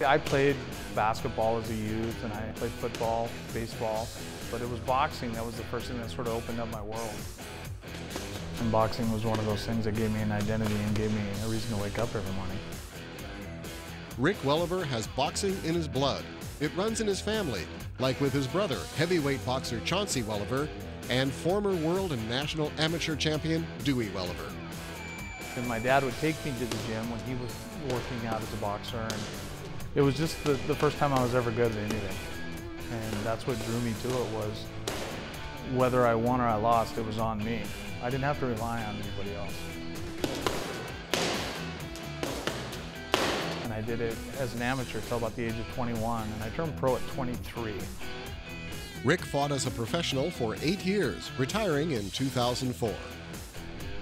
I played basketball as a youth, and I played football, baseball, but it was boxing that was the first thing that sort of opened up my world. And boxing was one of those things that gave me an identity and gave me a reason to wake up every morning. Rick Welliver has boxing in his blood. It runs in his family, like with his brother, heavyweight boxer Chauncey Welliver, and former world and national amateur champion Dewey Welliver. And my dad would take me to the gym when he was working out as a boxer, and it was just the first time I was ever good at anything. And that's what drew me to it, was whether I won or I lost, it was on me. I didn't have to rely on anybody else. And I did it as an amateur till about the age of 21, and I turned pro at 23. Rick fought as a professional for 8 years, retiring in 2004.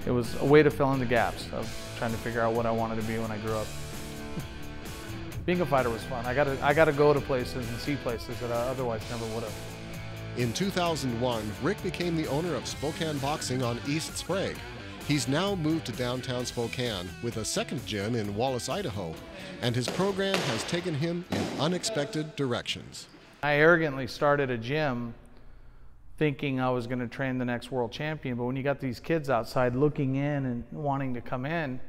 It was a way to fill in the gaps of trying to figure out what I wanted to be when I grew up. Being a fighter was fun. I got to go to places and see places that I otherwise never would have. In 2001, Rick became the owner of Spokane Boxing on East Sprague. He's now moved to downtown Spokane with a second gym in Wallace, Idaho, and his program has taken him in unexpected directions. I arrogantly started a gym thinking I was going to train the next world champion, but when you got these kids outside looking in and wanting to come in,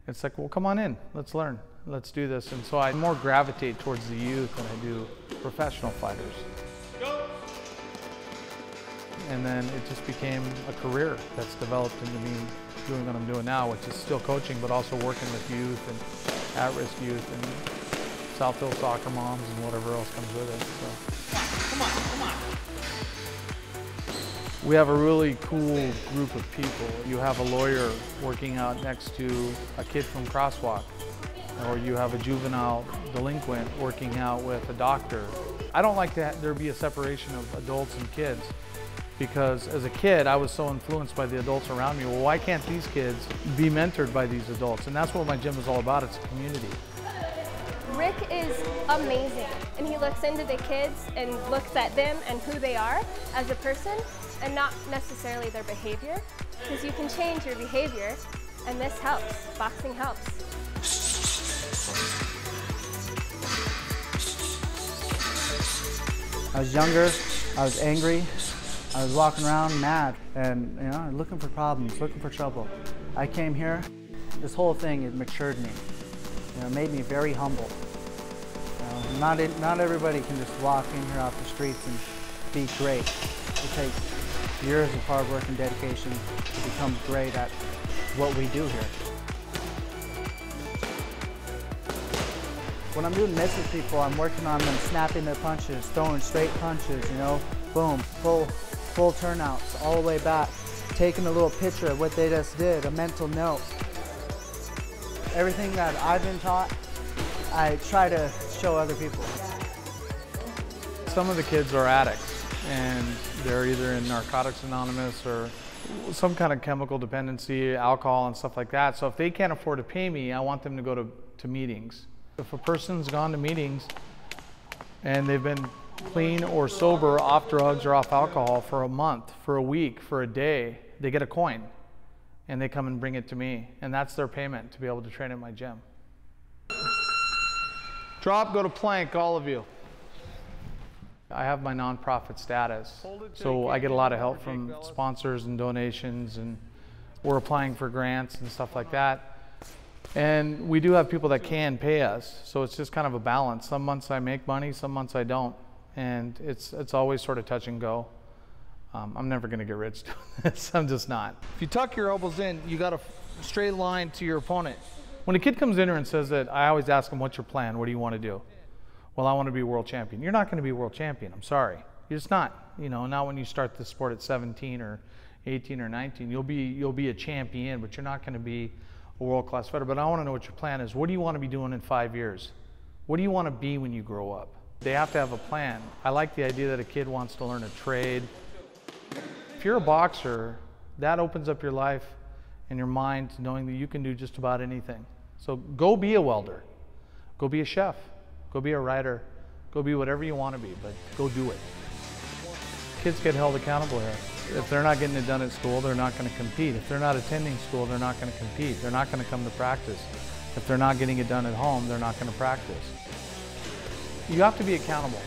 it's like, well, come on in, let's learn, let's do this. And so I more gravitate towards the youth than I do professional fighters. Go. And then it just became a career that's developed into me doing what I'm doing now, which is still coaching, but also working with youth and at-risk youth and Southfield soccer moms and whatever else comes with it. So. Come on. We have a really cool group of people. You have a lawyer working out next to a kid from Crosswalk, or you have a juvenile delinquent working out with a doctor. I don't like that there be a separation of adults and kids, because as a kid I was so influenced by the adults around me. Well, why can't these kids be mentored by these adults? And that's what my gym is all about. It's a community. Rick is amazing, and he looks into the kids and looks at them and who they are as a person, and not necessarily their behavior, because you can change your behavior, and this helps. Boxing helps. I was younger, I was angry, I was walking around mad, and looking for problems, looking for trouble. I came here, this whole thing, it matured me. It made me very humble. Not everybody can just walk in here off the streets and be great. It takes years of hard work and dedication to become great at what we do here. When I'm doing this with people, I'm working on them snapping their punches, throwing straight punches, boom, full turnouts all the way back, taking a little picture of what they just did, a mental note. Everything that I've been taught, I try to show other people. Some of the kids are addicts, and they're either in Narcotics Anonymous or some kind of chemical dependency, alcohol and stuff like that. So if they can't afford to pay me, I want them to go to meetings. If a person's gone to meetings and they've been clean or sober, off drugs or off alcohol for a month, for a week, for a day, they get a coin and they come and bring it to me, and that's their payment to be able to train at my gym. Drop, go to plank, all of you. I have my nonprofit status, so I get a lot of help from sponsors and donations, and we're applying for grants and stuff like that. And we do have people that can pay us, so it's just kind of a balance. Some months I make money, some months I don't, and it's always sort of touch and go. I'm never going to get rich doing this. I'm just not. If you tuck your elbows in, you got a straight line to your opponent. When a kid comes in here and says that, I always ask them, what's your plan? What do you want to do? Well, I want to be a world champion. You're not going to be a world champion. I'm sorry. You're just not. Not when you start the sport at 17 or 18 or 19. You'll be a champion, but you're not going to be a world-class fighter. But I want to know what your plan is. What do you want to be doing in 5 years? What do you want to be when you grow up? They have to have a plan. I like the idea that a kid wants to learn a trade. If you're a boxer, that opens up your life and your mind to knowing that you can do just about anything. So go be a welder, go be a chef, go be a writer, go be whatever you want to be, but go do it. Kids get held accountable here. If they're not getting it done at school, they're not going to compete. If they're not attending school, they're not going to compete. They're not going to come to practice. If they're not getting it done at home, they're not going to practice. You have to be accountable.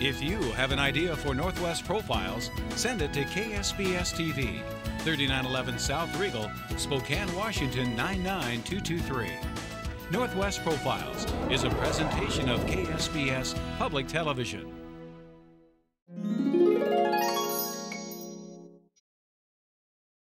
If you have an idea for Northwest Profiles, send it to KSPS TV, 3911 South Regal, Spokane, Washington 99223. Northwest Profiles is a presentation of KSPS Public Television.